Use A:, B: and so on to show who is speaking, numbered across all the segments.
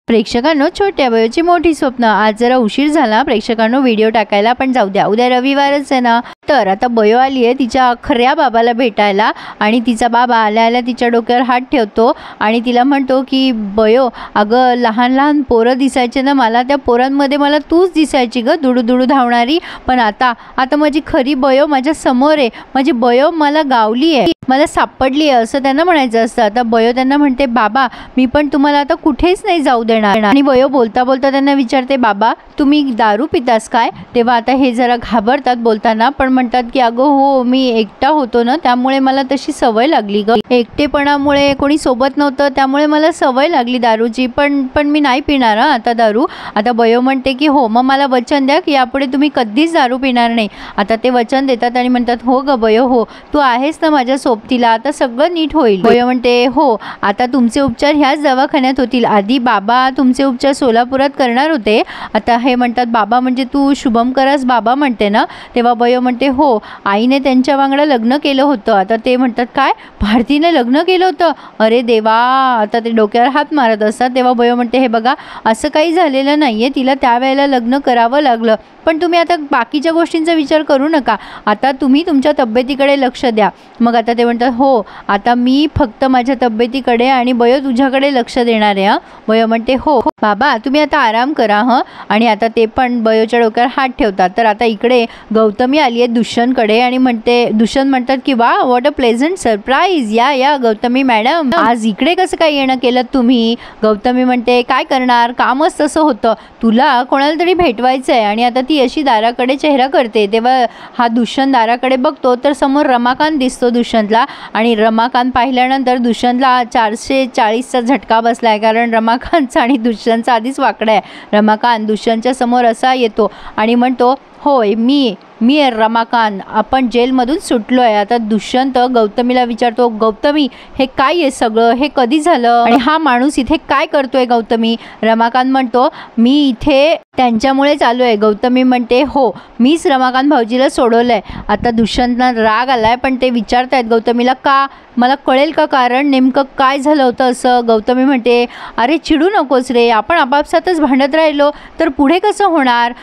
A: प्रेक्षकांनो, छोट्या वयाची मोठी स्वप्न. आज जरा उशीर झाला प्रेक्षकांनो व्हिडिओ टाकायला, पण जाऊ द्या, उद्या रविवारच आहे ना. तर आता बयो आली आहे तिच्या खऱ्या बाबाला भेटायला आणि तिचा बाबा आल्या आल्या तिच्या डोक्यावर हात ठेवतो आणि तिला म्हणतो की बयो, अगं लहान लहान पोरं दिसायचे ना मला, त्या पोरांमध्ये मला तूच दिसायची ग, दुडू दुडू धावणारी. पण आता माझी खरी बयो माझ्या समोर आहे, माझी बयो मला गावली आहे, मला सापडली आहे असं त्यांना म्हणायचं असतं. आता बयो त्यांना म्हणते, बाबा मी पण तुम्हाला आता कुठेच नाही जाऊ देणार. आणि बयो बोलता बोलता त्यांना विचारते, बाबा तुम्ही दारू पितास काय? तेव्हा आता हे जरा घाबरतात बोलताना, पण म्हणतात की अगं हो, मी एकटा होतो ना त्यामुळे मला तशी सवय लागली ग, एकटेपणामुळे कोणी सोबत नव्हतं त्यामुळे मला सवय लागली दारूची, पण मी नाही पिणार आता दारू. आता बयो म्हणते की हो, मग मला वचन द्या की यापुढे तुम्ही कधीच दारू पिणार नाही. आता ते वचन देतात आणि म्हणतात, हो ग बयो, हो तू आहेस ना माझ्या सोबतीला, आता सगळं नीट होईल. बयो म्हणते, हो आता तुमचे उपचार ह्याच दवाखान्यात होतील, आधी बाबा तुमचे उपचार सोलापुरात करणार होते. आता हे म्हणतात, बाबा म्हणजे तू शुभमकरास बाबा म्हणते ना? तेव्हा बयो म्हणते, हो आईने त्यांच्या वांगडा लग्न केलं होतं. आता ते म्हणतात, काय भारतीने लग्न केलं होतं? अरे देवा. आता ते डोक्यावर हात मारत असतात. तेव्हा बयो म्हणते, हे बघा असं काही झालेलं नाहीये, तिला त्यावेळेला लग्न करावं लागलं, पण तुम्ही आता बाकीच्या गोष्टींचा विचार करू नका, आता तुम्ही तुमच्या तब्येतीकडे लक्ष द्या. मग आता ते म्हणतात, हो आता मी फक्त माझ्या तब्येतीकडे आणि बयो तुझ्याकडे लक्ष देणार आहे. बयो म्हणते, हो बाबा तुम्ही आता आराम करा हं. आणि आता ते पण बयोच्या डोक्यावर हात ठेवतात. तर आता इकडे गौतमी आली आहे दुष्यंतकडे आणि म्हणते, दुष्यंत म्हणतात की वा व्हॉट अ प्लेझंट सरप्राईज, या गौतमी मॅडम आज इकडे कसं काय येणं केलं तुम्ही? गौतमी म्हणते, काय करणार, कामच तसं होतं, तुला कोणाला तरी भेटवायचं आहे. आणि आता ती अशी दाराकडे चेहरा करते. तेव्हा हा दुष्यंत दाराकडे बघतो तर समोर रमाकांत दिसतो दुष्यंतला, आणि रमाकांत पाहिल्यानंतर दुष्यंतला 440चा झटका बसलाय, कारण रमाकांतचा आणि दुष्यंतचा आधीच वाकडा आहे. रमाकांत दुष्यंतच्या समोर असा येतो आणि म्हणतो, होय मी रमाकांत, आपण जेलमधून सुटलो आहे. आता दुष्यंत गौतमीला विचारतो, गौतमी हे काय आहे सगळं, हे कधी झालं आणि हा माणूस इथे काय करतोय गौतमी? रमाकांत म्हणतो, मी इथे त्यांच्यामुळे चालू आहे. गौतमी म्हणते, हो मीच रमाकांत भाऊजीला सोडवलंय. आता दुष्यंतना राग आलाय, पण ते विचारतायत गौतमीला, का मला कळेल का कारण नेमकं काय झालं होतं असं? गौतमी म्हणते, अरे चिडू नकोस रे, आपण आपापसातच भांडत राहिलो तर पुढे कसं होणार?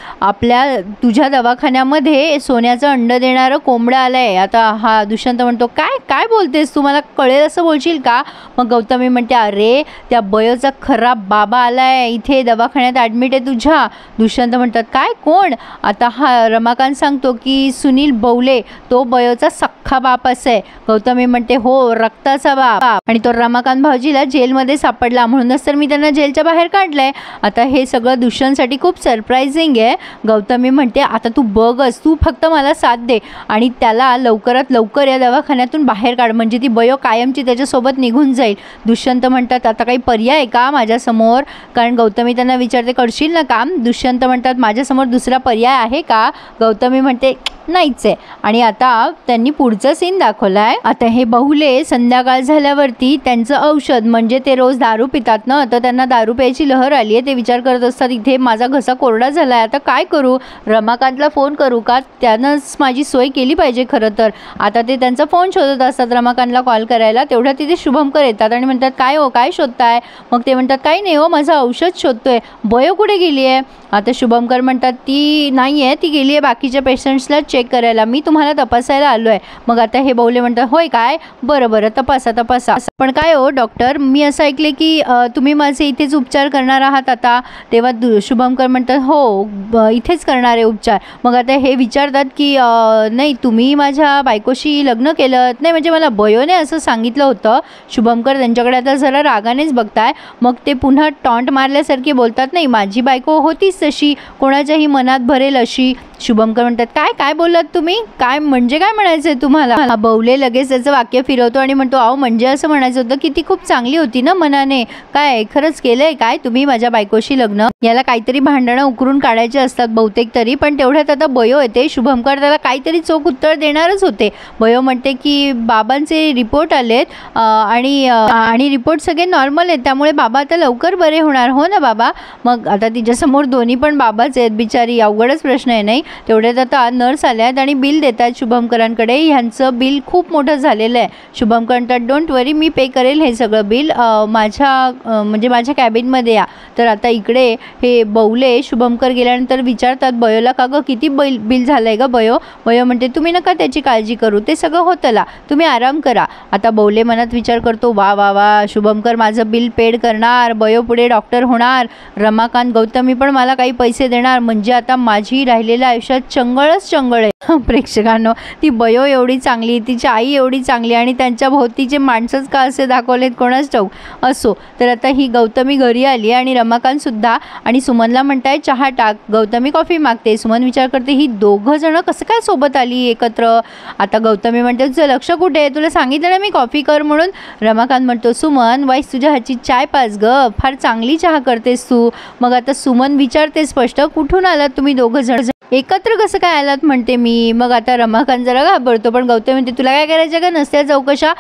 A: तुझ्या दवाखान्यामध्ये सोन्याचं अंड देणारं कोंबडं आलंय. आता हा दुष्यंत म्हणतो, काय बोलतेस तू, मला कळेल असं बोलशील का? मग गौतमी म्हणते, अरे त्या बयोचा खरा बाबा आलाय इथे दवाखान्यात ॲडमिट आहे तुझ्या. दुष्यंत म्हणतात, काय कोण? आता हा रमाकांत सांगतो की सुनील बौले, तो बयोचा सख्खा बाप असे. गौतमी म्हणते, हो रक्ताचा बाप, आणि तो रमाकांत भाऊजीला जेलमध्ये सापडला म्हणूनच तर मी त्यांना जेलच्या बाहेर काढलंय. आता हे सगळं दुष्यंतसाठी खूप सरप्राइझिंग आहे. गौतमी म्हणते, आता तू बघच, तू फक्त मला साथ दे आणि त्याला लवकरात लवकर या दवाखान्यातून बाहेर काढ, म्हणजे ती बयो कायमची त्याच्यासोबत निघून जाईल. दुष्यंत म्हणतात, आता काही पर्याय आहे का माझ्यासमोर? कारण गौतमी त्यांना विचारते, करशील ना काम? दुष्यंत म्हणतात, माझ्यासमोर दुसरा पर्याय आहे का? गौतमी म्हणते, नाहीच आहे. आणि आता त्यांनी पुढचं सीन दाखवलाय. आता हे बहुले संध्याकाळ झाल्यावरती त्यांचं औषध, म्हणजे ते रोज दारू पितात ना, तर त्यांना दारू प्यायची लहर आली आहे. ते विचार करत असतात, इथे माझा घसा कोरडा झाला आहे, आता काय करू? रमाकांतला फोन करू का? त्यानंच माझी सोय केली पाहिजे खरं तर. आता ते त्यांचा फोन शोधत असतात रमाकांतला कॉल करायला. तेवढ्या तिथे शुभमकर येतात आणि म्हणतात, काय हो काय शोधताय? मग ते म्हणतात, काही नाही हो, माझं औषध शोधतोय. बयो कुठे गेली आहे? आता शुभमकर म्हणतात, ती नाही आहे, ती गेली आहे बाकीच्या पेशंट्सला चेक करायला, मी तुम्हाला तपासायला आलो आहे. मग आता हे बहुले म्हणतात, होय काय, बरं तपासा. पण काय हो डॉक्टर, मी असं ऐकले की तुम्ही माझे इथेच उपचार करणार आहात आता? तेव्हा शुभमकर म्हणतात, हो इथेच करणार आहे उपचार. मग आता हे विचारतात की नाही तुम्ही माझ्या बायकोशी लग्न केलं नाही, म्हणजे मला बयोने असं सांगितलं होतं. शुभमकर त्यांच्याकडे आता जरा रागानेच बघताय. मग ते पुन्हा टॉन्ट मारल्यासारखी बोलतात, नाही माझी बायको होतीच तशी, कोणाच्याही मनात भरेल अशी. शुभमकर म्हणतात, काय बोललात तुम्ही? काय म्हणजे काय म्हणायचंय तुम्हाला? बहुले लगेच त्याचं वाक्य फिरवतो आणि म्हणतो, अहो म्हणजे असं म्हणायचं होतं की ती खूप चांगली होती ना मनाने. काय खरंच केलंय काय तुम्ही माझ्या बायकोशी लग्न? याला काहीतरी भांडणं उकरून काढायचे असतात बहुतेक तरी. पण तेवढ्यात आता बयो येते. शुभमकर त्याला काहीतरी चोख उत्तर देणारच होते. बयो म्हणते की बाबांचे रिपोर्ट आलेत आणि रिपोर्ट सगळे नॉर्मल आहेत, त्यामुळे बाबा आता लवकर बरे होणार. हो ना बाबा? मग आता तिच्यासमोर दोन्ही पण बाबाच आहेत, बिचारी अवघडच प्रश्न आहे नाही. तेवढ्यात आता नर्स आल्यात आणि बिल देतात शुभंकरांकडे. ह्यांचं बिल खूप मोठं झालेलं आहे. शुभंकर म्हणतात डोंट वरी, मी पे करेल हे सगळं बिल, माझ्या कॅबिनमध्ये या. तर आता इकडे हे बवले शुभंकर गेल्यानंतर विचारतात बयोला, का गं किती बिल झालं आहे गं बयो. बयो म्हणते तुम्ही नका त्याची काळजी करू, ते सगळं होतला, तुम्ही आराम करा. आता बवले मनात विचार करतो, वा वा वा, शुभंकर माझं बिल पेड करणार, बयो पुढे डॉक्टर होणार, रमाकांत गौतमी पण मला काही पैसे देणार, म्हणजे आता माझी राहिलेल्या आयुष्यात चंगळच चंगळ आहे. प्रेक्षकांनो, ती बयो एवढी चांगली, तिची आई एवढी चांगली आणि त्यांच्या भोवतीचे माणसंच का असे दाखवलेत कोणाच ठाऊक. असो, तर आता ही गौतमी घरी आली आणि रमाकांत सुद्धा, आणि सुमनला म्हणताय चहा टाक, गौतमी कॉफी मागते. सुमन विचार करते ही दोघं जण कसं काय सोबत आली एकत्र. आता गौतमी म्हणते तुझं लक्ष कुठे आहे, तुला सांगितलं ना मी कॉफी कर म्हणून. रमाकांत म्हणतो सुमन वाईस तुझ्या हातची चाय पाच ग, फार चांगली चहा करतेस तू. मग आता सुमन विचारते स्पष्ट, कुठून आलात तुम्ही दोघं जण, एकत्र कसं काय आलात म्हणते मी. मग आता रमाकांत जरा घाबरतो, पण गौतमी म्हणते तुला काय करायचं का नसत्या चौकशा.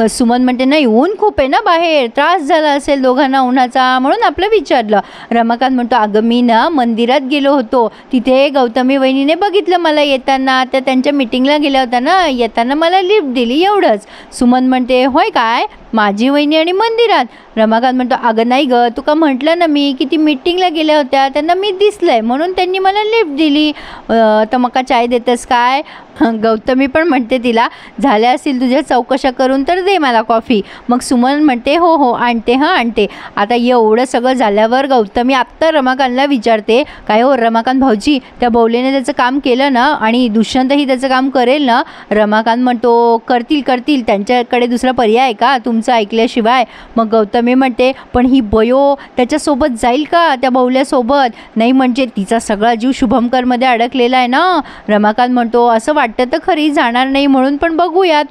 A: सुमन म्हणते नाही ऊन खूप आहे ना बाहेर, त्रास झाला असेल दोघांना उन्हाचा म्हणून आपलं विचारलं. रमाकांत म्हणतो अगं मी ना मंदिरात गेलो होतो, तिथे गौतमी वहिनीने बघितलं मला येताना, त्या त्यांच्या मीटिंगला गेल्या होत्या ना, येताना मला लिफ्ट दिली एवढंच. सुमन म्हणते होय काय, माझी वहिनी आणि मंदिरात. रमाकांत म्हणतो अगं नाही ग, तुका म्हटलं ना मी की ती मीटिंगला गेल्या होत्या, त्यांना मी दिसलंय म्हणून त्यांनी मला लिफ्ट दिली. तर मका चाय देतेस काय. गौतमी पण म्हणते तिला झाल्या असतील तुझ्या चौकशा करून तर दे मला कॉफी. मग सुमन म्हणते हो हो आणते आणते. आता एवढं सगळं झाल्यावर गौतमी आत्ता रमाकांतला विचारते काय हो रमाकांत भाऊजी, त्या बवलेने त्याचं काम केलं ना आणि दुष्यंतही त्याचं काम करेल ना. रमाकांत म्हणतो करतील, त्यांच्याकडे दुसरा पर्याय आहे का तुमचं ऐकल्याशिवाय. मग गौतमी म्हणते पण ही बयो त्याच्यासोबत जाईल का त्या बवल्यासोबत. नाही म्हणजे तिचा सगळा जीव शुभंकरमध्ये अडकलेला आहे ना. रमाकांत म्हणतो असं वाटतं तर खरी जाणार नाही म्हणून, पण बघूयात,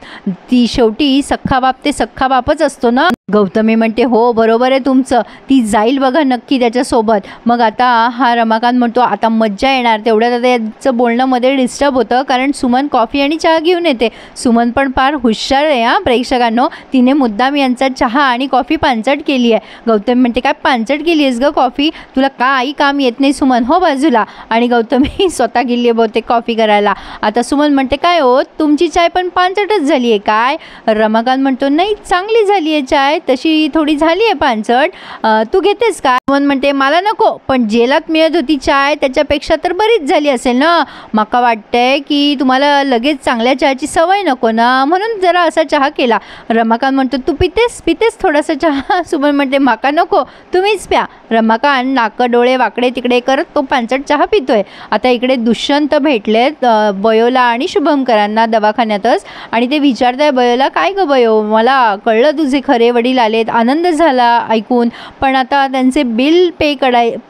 A: ती शेवटी सख्खा बाप ते सख्खा बापच असतो ना. गौतमी म्हणते हो बरोबर आहे तुमचं, ती जाईल बघा नक्की त्याच्यासोबत. मग आता हा रमाकांत म्हणतो आता मज्जा येणार. तेवढ्यात आता याचं बोलणं मध्ये डिस्टर्ब होतं कारण सुमन कॉफी आणि चहा घेऊन येते. सुमन पण फार हुशार आहे हा प्रेक्षकांनो, तिने मुद्दाम यांचा चहा आणि कॉफी पांचट केली आहे. गौतमी म्हणते काय पांचट केली आहेस ग कॉफी, तुला काही काम येत नाही सुमन, हो बाजूला. आणि गौतमी स्वतः गेली आहे बहुतेक कॉफी करायला. आता सुमन म्हणते काय हो तुमची चाय पण पांचटच झाली आहे काय. रमाकांत म्हणतो नाही चांगली झाली आहे चाय, तशी थोडी झाली आहे पांचट, तू घेतेस का. सुमन म्हणते मला नको, पण जेलात मिळत होती चाय त्याच्यापेक्षा तर बरीच झाली असेल ना. माका वाटतंय की तुम्हाला लगेच चांगल्या चहाची सवय नको ना, म्हणून जरा असा चहा केला. रमाकांत म्हणतो तू पितेस थोडासा चहा. सुमन म्हणते माका नको, तुम्हीच प्या. रमाकांत नाकं डोळे वाकडे तिकडे करत तो पांचट चहा पितोय. आता इकडे दुष्यंत भेटलेत बयोला आणि शुभंकरांना दवाखान्यातच, आणि ते विचारताय बयोला काय ग बयो, मला कळलं तुझे खरे वडील आलेत, आनंद झाला ऐकून, पण आता त्यांचे बिल पे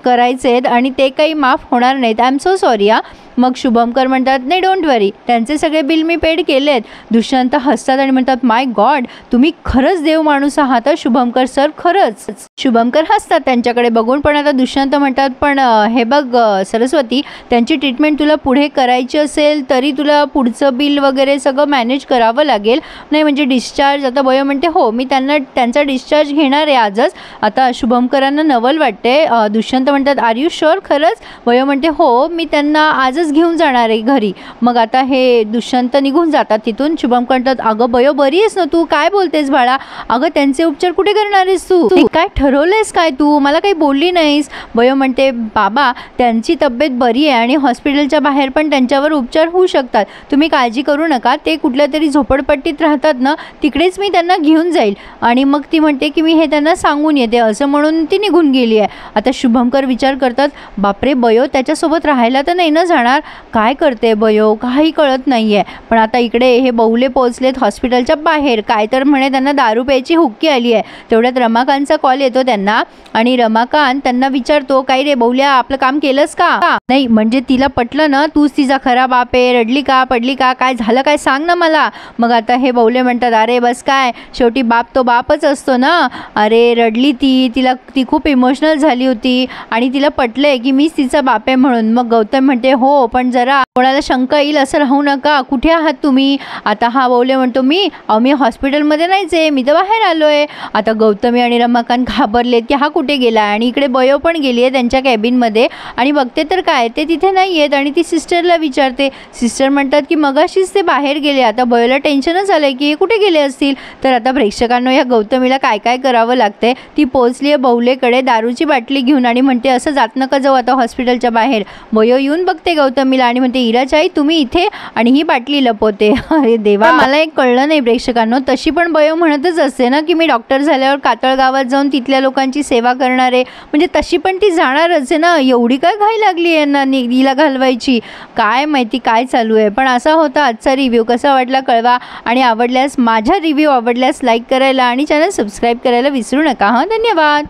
A: करायचेत आणि ते काही माफ होणार नाहीत, आय एम सो सॉरी. मग शुभंकर म्हणतात नाही डोंट वरी, त्यांचे सगळे बिल मी पेड केलेत. दुष्यंत हसतात आणि म्हणतात माय गॉड, तुम्ही खरंच देव माणूस आहात शुभंकर सर, खरंच. शुभंकर हसतात त्यांच्याकडे बघून, पण आता दुष्यंत म्हणतात पण हे बघ सरस्वती, त्यांची ट्रीटमेंट तुला पुढे करायची असेल तरी तुला पुढचं बिल वगैरे सगळं मॅनेज करावं लागेल. नाही म्हणजे डिस्चार्ज. आता बयो म्हणते हो मी त्यांचा डिस्चार्ज घेणार आहे आजच. आता शुभंकरांना नवल वाटते. दुष्यंत म्हणतात आर यू शुअर खरंच. बयो म्हणते हो मी त्यांना आजच घेऊन जाणार आहे घरी. मग आता हे दुष्यंत निघून जातात तिथून. शुभंकर म्हणतात अगं बयो बरी आहेस ना तू, काय बोलतेस बाळा, अगं त्यांचे उपचार कुठे करणार आहेस तू, काय ठरवलंयस काय तू, मला काही बोलली नाहीस. बयो म्हणते बाबा त्यांची तब्येत बरी आहे आणि हॉस्पिटलच्या बाहेर पण त्यांच्यावर उपचार होऊ शकतात, तुम्ही काळजी करू नका, ते कुठल्या तरी झोपडपट्टीत राहतात ना तिकडेच मी त्यांना घेऊन जाईल. आणि मग ती म्हणते की मी हे त्यांना सांगून येते, असं म्हणून ती निघून गेली आहे. आता शुभंकर विचार करतात बापरे बयो त्याच्यासोबत राहायला तर नाही ना जाणार, काय करते बयो, काही कळत नाहीये. पण आता इकडे हे बवले पोहोचलेत हॉस्पिटलच्या बाहेर, काय तर म्हणे त्यांना दारू प्यायची हुक्की आली आहे. तेवढ्यात रमाकांतचा कॉल येतो त्यांना आणि रमाकांत त्यांना विचारतो काय रे बवल्या आपलं काम केलंस का. नाही म्हणजे तिला पटलं ना, तूच तिचा खरा बाप आहे, रडली का पडली का, काय झालं काय सांग ना मला. मग आता हे बवले म्हणतात अरे बस काय, शेवटी बाप तो बापच असतो ना. अरे रडली ती खूप इमोशनल झाली होती आणि तिला पटलंय की मीच तिचा बाप आहे म्हणून. मग गौतम म्हणते हो हो, पण जरा कोणाला शंका येईल असं राहू नका. कुठे आहात तुम्ही? आता हा बोले म्हणतो मी हॉस्पिटलमध्ये नाहीच आहे, मी तर बाहेर आलो आहे. आता गौतमी आणि रमाकांत घाबरलेत की हा कुठे गेला आणि इकडे बयो पण गेली आहे त्यांच्या कॅबिनमध्ये आणि बघते तर काय ते तिथे नाही आहेत. आणि ती सिस्टरला विचारते. सिस्टर म्हणतात की मगाशीच ते बाहेर गेले. आता बयोला टेन्शनच आलं आहे की हे कुठे गेले असतील. तर आता प्रेक्षकांनो या गौतमीला काय काय करावं लागते. ती पोचली आहे बहुलेकडे दारूची बाटली घेऊन आणि म्हणते असं जात नका जाऊ आता हॉस्पिटलच्या बाहेर. बयो येऊन बघते गौतमीला आणि म्हणते इराचाई तुम्ही इथे, आणि ही बाटली लपवते. अरे देवा, मला एक कळलं नाही प्रेक्षकांनो, तशी पण बयो म्हणतच असते ना की मी डॉक्टर झाल्यावर कातळ गावात जाऊन तिथल्या लोकांची सेवा करणार आहे. म्हणजे तशी पण ती जाणारच आहे ना. एवढी काय घाई लागली आहे ना हिला घालवायची, काय माहिती काय चालू आहे. पण असा होता आजचा रिव्ह्यू. कसा वाटला कळवा आणि आवडल्यास माझा रिव्ह्यू आवडल्यास लाईक करायला आणि चॅनल सबस्क्राईब करायला विसरू नका. धन्यवाद.